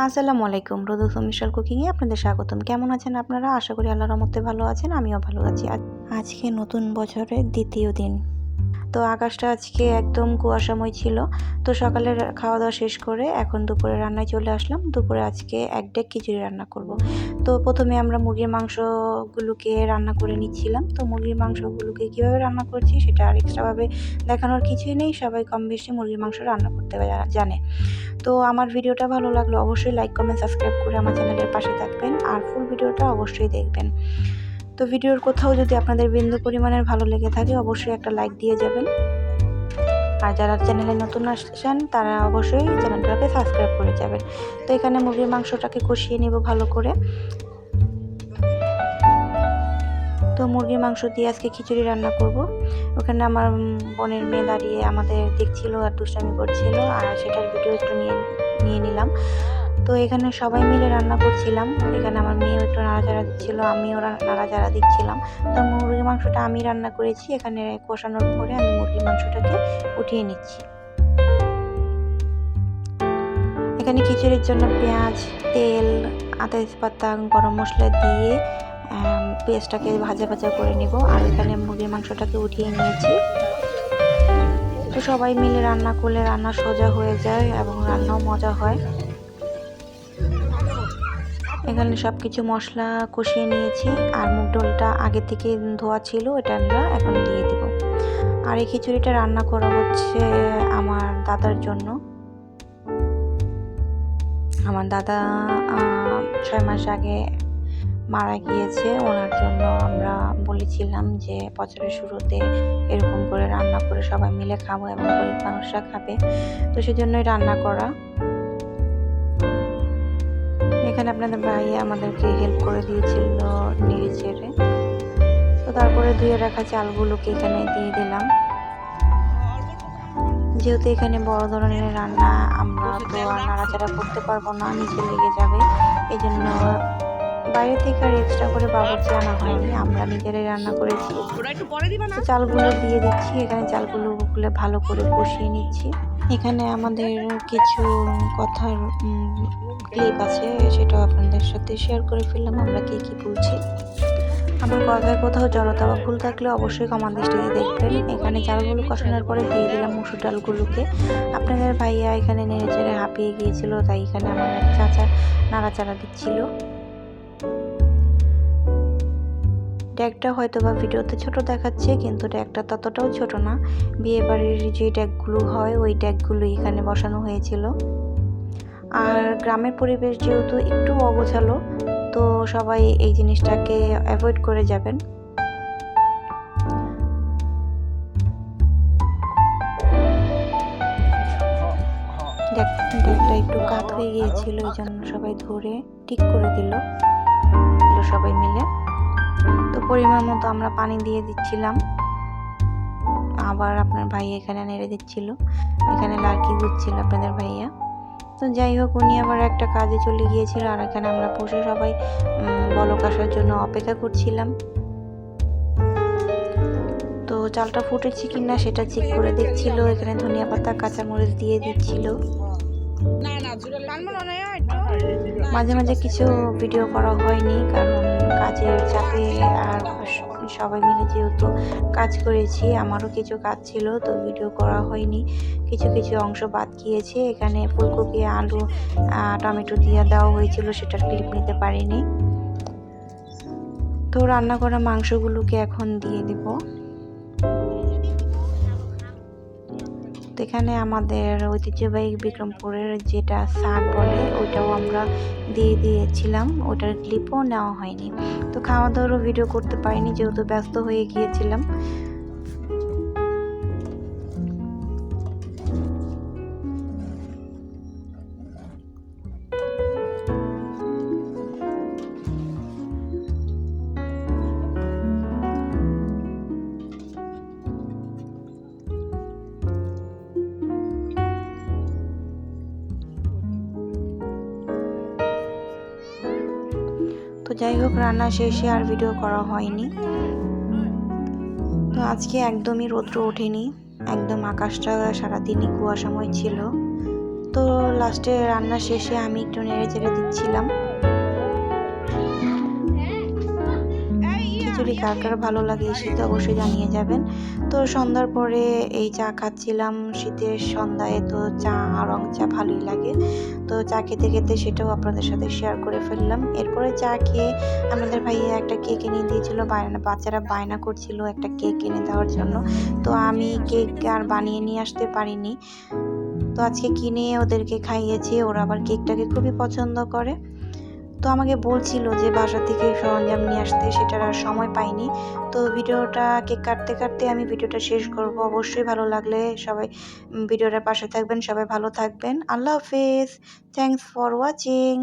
আসসালামু আলাইকুম। রোদুস মিশাল কুকিংয়ে আপনাদের স্বাগতম। কেমন আছেন আপনারা? আশা করি আল্লাহর রহমতে ভালো আছেন। আমিও ভালো আছি। আজকে নতুন বছরের দ্বিতীয় দিন। তো আকাশটা আজকে একদম কুয়াশাময় ছিল। তো সকালের খাওয়া দাওয়া শেষ করে এখন দুপুরে রান্নায় চলে আসলাম। দুপুরে আজকে এক ডেক খিচুড়ি রান্না করব। তো প্রথমে আমরা মুরগির মাংসগুলোকে রান্না করে নিচ্ছিলাম। তো মুরগির মাংসগুলোকে কীভাবে রান্না করছি সেটা আর এক্সট্রাভাবে দেখানোর কিছুই নেই। সবাই কম বেশি মুরগির মাংস রান্না করতে জানে। তো আমার ভিডিওটা ভালো লাগলে অবশ্যই লাইক, কমেন্ট, সাবস্ক্রাইব করে আমার চ্যানেলের পাশে থাকবেন আর ফুল ভিডিওটা অবশ্যই দেখবেন। তো ভিডিওর কোথাও যদি আপনাদের বিন্দু পরিমাণের ভালো লেগে থাকে অবশ্যই একটা লাইক দিয়ে যাবেন। আর যারা চ্যানেলে নতুন আসছেন তারা অবশ্যই চ্যানেলটাকে সাবস্ক্রাইব করে যাবেন। তো এখানে মুরগির মাংসটাকে কষিয়ে নেব ভালো করে। তো মুরগির মাংস দিয়ে আজকে খিচুড়ি রান্না করব। ওখানে আমার বোনের মেয়ে দাঁড়িয়ে আমাদের দেখছিল আর দুষ্টামি করছিল, আর সেটার ভিডিও একটু নিয়ে নিলাম। তো এখানে সবাই মিলে রান্না করছিলাম। এখানে আমার মেয়েও একটু নাড়াচাড়া দিচ্ছিল, আমিও নাড়াচাড়া দিচ্ছিলাম। তো মুরগির মাংসটা আমি রান্না করেছি। এখানে কষানোর পরে আমি মুরগির মাংসটাকে উঠিয়ে নিচ্ছি। এখানে খিচুড়ির জন্য পেঁয়াজ, তেল, আদা, তেজপাতা, গরম মশলা দিয়ে পেঁয়াজটাকে ভাজা ভাজা করে নেব। আর এখানে মুরগির মাংসটাকে উঠিয়ে নিয়েছি। তো সবাই মিলে রান্না করলে রান্না সোজা হয়ে যায় এবং রান্নাও মজা হয়। এখানে সব কিছু মশলা কষিয়ে নিয়েছি আর মুগ ডালটা আগে থেকে ধোয়া ছিল, এটা আমরা এখন দিয়ে দিব। আর এই খিচুড়িটা রান্না করা হচ্ছে আমার দাদার জন্য। আমার দাদা 6 মাস আগে মারা গিয়েছে। ওনার জন্য আমরা বলেছিলাম যে বছরের শুরুতে এরকম করে রান্না করে সবাই মিলে খাবো এবং গরিব মানুষরা খাবে, তো সেজন্যই রান্না করা। এখানে আপনাদের ভাই আমাদেরকে হেল্প করে দিয়েছিল নেড়ে চেড়ে। তো তারপরে ধুয়ে রাখা চালগুলোকে এখানে দিয়ে দিলাম। যেহেতু এখানে বড় ধরনের রান্না, আমরা তো আর নাড়াচাড়া করতে পারবো না, নিচে লেগে যাবে। এই জন্য বাইরে থেকে আর এক্সট্রা করে বাবুর্চি আনা হয়নি, আমরা নিজেরাই রান্না করেছি। তো চালগুলো দিয়ে দিচ্ছি। এখানে চালগুলো ভালো করে কষিয়ে নিচ্ছি। এখানে আমাদের কিছু কথার ক্লিপ আছে, সেটাও আপনাদের সাথে শেয়ার করে ফেললাম। আমরা কি বলছি, আমার কথায় কোথাও জড়তা বা ভুল থাকলে অবশ্যই কমা দৃষ্টিতে দেখবেন। এখানে চালগুলো কষানোর পরে দিয়ে দিলাম মসুর ডালগুলোকে। আপনাদের ভাইয়া এখানে নেড়ে চেড়ে হাঁপিয়ে গিয়েছিল, তাই এখানে আমার এক চাচা নাড়াচাড়া দিচ্ছিল। ড্যাগটা হয়তো বা ভিডিওতে ছোট দেখাচ্ছে, কিন্তু ড্যাগটা ততটাও ছোট না। বিয়ে বাড়ির যে ড্যাগগুলো হয় ওই ড্যাগগুলো এখানে বসানো হয়েছিল। আর গ্রামের পরিবেশ যেহেতু একটু অগোছালো, তো সবাই এই জিনিসটাকে অ্যাভয়েড করে যাবেন। ড্যাগটা একটু কাত হয়ে গিয়েছিল, এই জন্য সবাই ধরে ঠিক করে দিল সবাই মিলে। তো পরিমাণ মতো আমরা পানি দিয়ে দিচ্ছিলাম। আবার আপনার ভাই এখানে নেড়ে দিচ্ছিল, এখানে লাড়কি গুচ্ছিল আপনাদের ভাইয়া। তো যাই হোক, উনি আবার একটা কাজে চলে গিয়েছিল, আর এখানে আমরা বসে সবাই বলক আসার জন্য অপেক্ষা করছিলাম। তো চালটা ফুটেছে কিনা সেটা চেক করে দেখছিল। এখানে ধনিয়া পাতা, কাঁচামরিচ দিয়ে দিচ্ছিল। মাঝে মাঝে কিছু ভিডিও করা হয়নি, কারণ কাজের চাপে আর সবাই মিলে যেহেতু কাজ করেছি, আমারও কিছু কাজ ছিল, তো ভিডিও করা হয়নি। কিছু কিছু অংশ বাদ গিয়েছে। এখানে ফুলকপি, আলু, টমেটো দিয়ে দেওয়া হয়েছিল, সেটার ক্লিপ নিতে পারিনি। তো রান্না করা মাংসগুলোকে এখন দিয়ে দিব। তো এখানে আমাদের ঐতিহ্যবাহী বিক্রমপুরের যেটা শাক বলে ওইটাও আমরা দিয়ে দিয়েছিলাম, ওটার ক্লিপও নেওয়া হয়নি। তো খাওয়া দাওয়ারও ভিডিও করতে পারিনি যেহেতু ব্যস্ত হয়ে গিয়েছিলাম। তো যাই হোক, রান্না শেষে আর ভিডিও করা হয়নি। তো আজকে একদমই রৌদ্র ওঠেনি, একদম আকাশটা সারাদিনই কুয়াশাময় ছিল। তো লাস্টে রান্না শেষে আমি একটু নেড়ে চেড়ে দিচ্ছিলাম। খিচুড়ি কার কার ভালো লাগে এই শীতে অবশ্যই জানিয়ে যাবেন। তো সন্ধ্যার পরে এই চা খাচ্ছিলাম, শীতের সন্ধ্যায় তো চা রং চা ভালোই লাগে। তো চা খেতে খেতে সেটাও আপনাদের সাথে শেয়ার করে ফেললাম। এরপরে চা খেয়ে আমাদের ভাইয়া একটা কেক এনে দিয়েছিল, বাচ্চারা বায়না করছিল একটা কেক এনে দেওয়ার জন্য। তো আমি কেক আর বানিয়ে নিয়ে আসতে পারিনি, তো আজকে কিনে ওদেরকে খাইয়েছি। ওরা আবার কেকটাকে খুবই পছন্দ করে। তো আমাকে বলছিল যে বাসা থেকে সরঞ্জাম নিয়ে আসতে, সেটার আর সময় পাইনি। তো ভিডিওটা কেক কাটতে কাটতে আমি ভিডিওটা শেষ করব। অবশ্যই ভালো লাগলে সবাই ভিডিওটার পাশে থাকবেন, সবাই ভালো থাকবেন। আল্লাহ হাফেজ। Thanks for watching.